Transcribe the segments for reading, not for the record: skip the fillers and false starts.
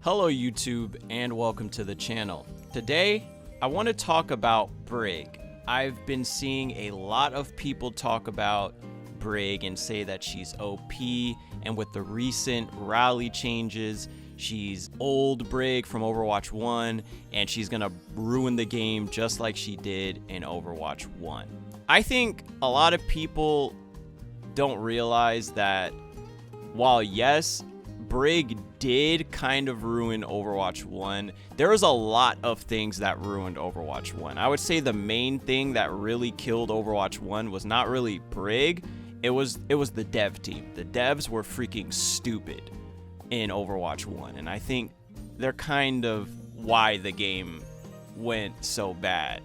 Hello YouTube and welcome to the channel. Today I want to talk about Brig. I've been seeing a lot of people talk about Brig and say that she's OP, and with the recent rally changes she's old Brig from Overwatch 1 and she's gonna ruin the game just like she did in Overwatch 1. I think a lot of people don't realize that while yes, Brig did kind of ruin Overwatch 1, there was a lot of things that ruined Overwatch 1. I would say the main thing that really killed Overwatch 1 was not really Brig, it was the dev team. The devs were freaking stupid in Overwatch 1, and I think they're kind of why the game went so bad.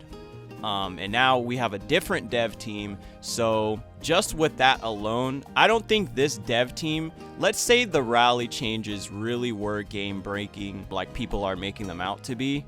And now we have a different dev team, so just with that alone, I don't think this dev team, let's say the rally changes really were game breaking like people are making them out to be,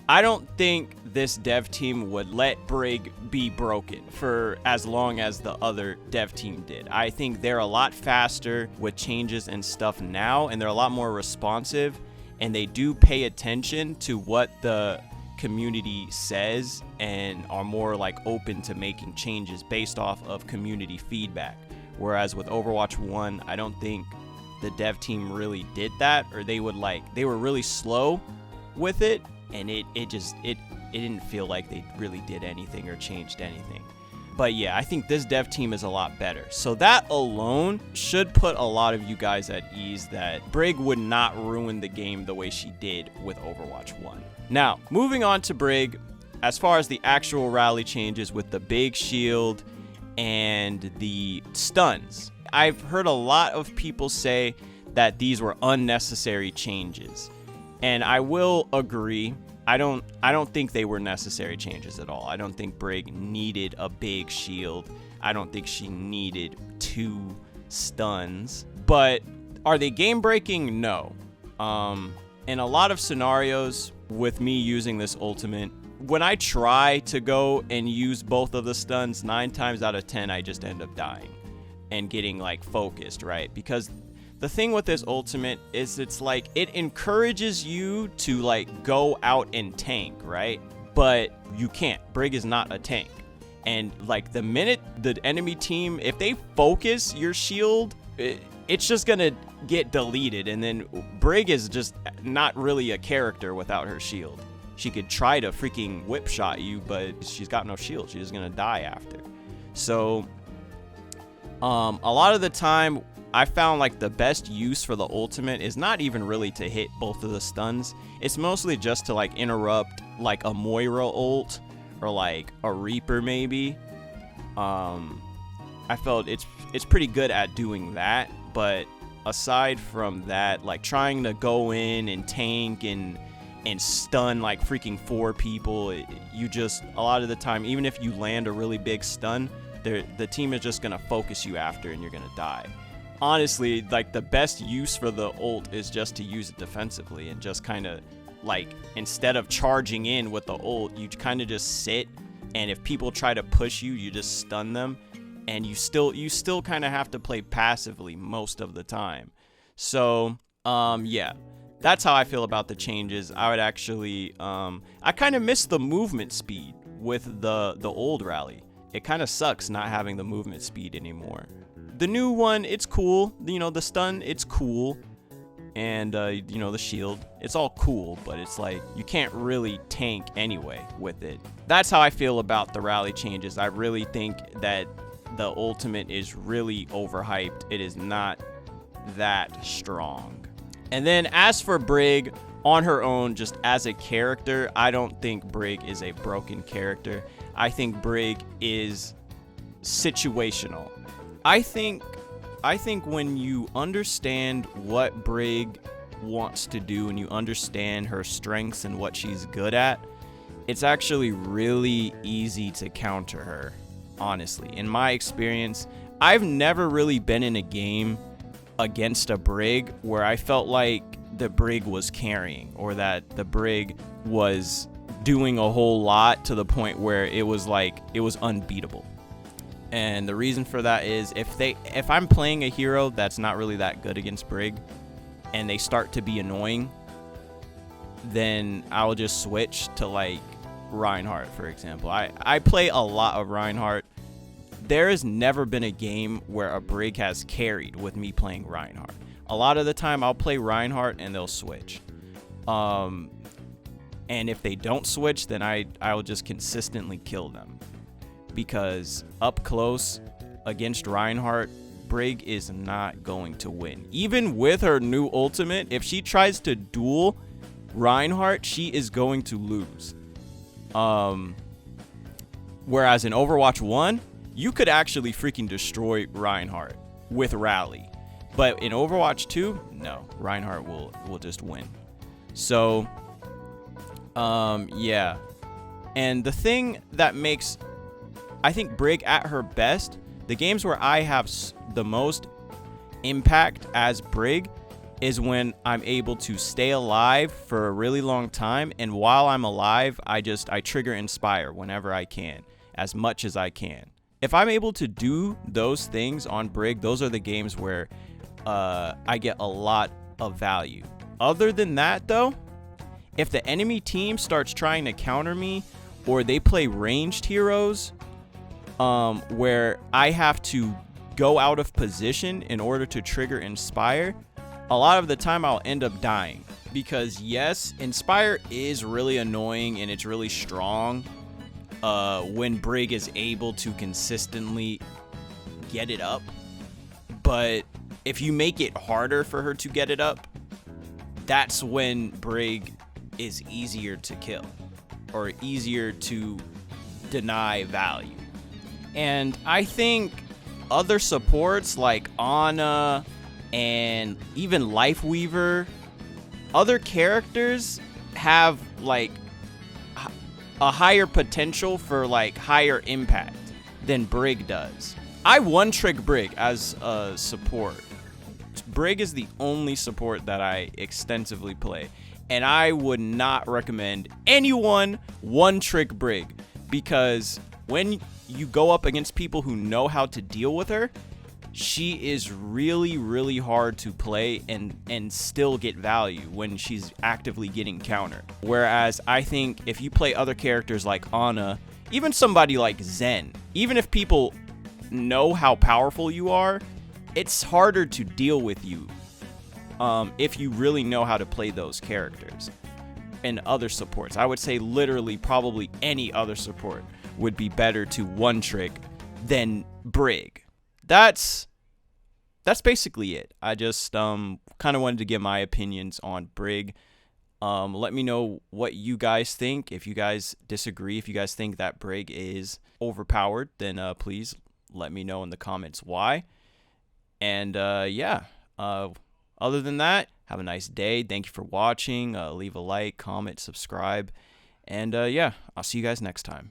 I don't think this dev team would let Brig be broken for as long as the other dev team did. I think they're a lot faster with changes and stuff now, and they're a lot more responsive, and they do pay attention to what the community says and are more like open to making changes based off of community feedback. Whereas with Overwatch 1, I don't think the dev team really did that, or they were really slow with it, and it didn't feel like they really did anything or changed anything. But yeah, I think this dev team is a lot better. So that alone should put a lot of you guys at ease that Brig would not ruin the game the way she did with Overwatch 1. Now, moving on to Brig, as far as the actual rally changes with the big shield and the stuns, I've heard a lot of people say that these were unnecessary changes. And I will agree. I don't think they were necessary changes at all. I don't think Brig needed a big shield. I don't think she needed 2 stuns. But are they game breaking? No. In a lot of scenarios with me using this ultimate, when I try to go and use both of the stuns, 9 times out of 10 I just end up dying and getting like focused, right? Because the thing with this ultimate is it's like it encourages you to like go out and tank, right? But you can't. Brig is not a tank. And like the minute the enemy team, if they focus your shield, it's just gonna get deleted, and then Brig is just not really a character without her shield. She could try to freaking whip shot you, but she's got no shield. She's just gonna die after. So a lot of the time I found like the best use for the ultimate is not even really to hit both of the stuns. It's mostly just to like interrupt like a Moira ult or like a Reaper maybe. I felt it's pretty good at doing that, but aside from that, like trying to go in and tank and stun like freaking 4 people, you just, a lot of the time, even if you land a really big stun, the team is just gonna focus you after and you're gonna die. Honestly, like the best use for the ult is just to use it defensively and just kind of like, instead of charging in with the ult, you kind of just sit, and if people try to push you, you just stun them, and you still kind of have to play passively most of the time. So yeah, that's how I feel about the changes. I would actually I kind of miss the movement speed with the old rally. It kind of sucks not having the movement speed anymore. The new one, it's cool. You know, the stun, it's cool. And, you know, the shield, it's all cool. But it's like, you can't really tank anyway with it. That's how I feel about the rally changes. I really think that the ultimate is really overhyped. It is not that strong. And then as for Brig, on her own, just as a character, I don't think Brig is a broken character. I think Brig is situational. I think when you understand what Brig wants to do and you understand her strengths and what she's good at, it's actually really easy to counter her, honestly. In my experience, I've never really been in a game against a Brig where I felt like the Brig was carrying or that the Brig was doing a whole lot to the point where it was like it was unbeatable. And the reason for that is if I'm playing a hero that's not really that good against Brig and they start to be annoying, then I'll just switch to like Reinhardt, for example. I play a lot of Reinhardt. There has never been a game where a Brig has carried with me playing Reinhardt. A lot of the time I'll play Reinhardt and they'll switch. And if they don't switch, then I'll just consistently kill them. Because up close against Reinhardt, Brig is not going to win. Even with her new ultimate, if she tries to duel Reinhardt, she is going to lose. Whereas in Overwatch 1, you could actually freaking destroy Reinhardt with Rally. But in Overwatch 2, no, Reinhardt will just win. So, yeah. And the thing that makes, I think, Brig at her best, the games where I have the most impact as Brig is when I'm able to stay alive for a really long time, and while I'm alive, I trigger Inspire whenever I can, as much as I can. If I'm able to do those things on Brig, those are the games where I get a lot of value. Other than that, though, if the enemy team starts trying to counter me, or they play ranged heroes, where I have to go out of position in order to trigger Inspire, a lot of the time I'll end up dying. Because yes, Inspire is really annoying and it's really strong when Brig is able to consistently get it up. But if you make it harder for her to get it up, that's when Brig is easier to kill or easier to deny value. And I think other supports like Ana and even Lifeweaver, other characters have like a higher potential for like higher impact than Brig does. I one-trick Brig as a support. Brig is the only support that I extensively play, and I would not recommend anyone one-trick Brig, because when you go up against people who know how to deal with her, she is really, really hard to play and still get value when she's actively getting countered. Whereas I think if you play other characters like Ana, even somebody like Zen, even if people know how powerful you are, it's harder to deal with you if you really know how to play those characters. And other supports, I would say literally probably any other support would be better to one trick than Brig. That's basically it. I just kind of wanted to give my opinions on Brig. Let me know what you guys think. If you guys disagree, if you guys think that Brig is overpowered, then please let me know in the comments why. And yeah, other than that, have a nice day. Thank you for watching. Leave a like, comment, subscribe. And yeah, I'll see you guys next time.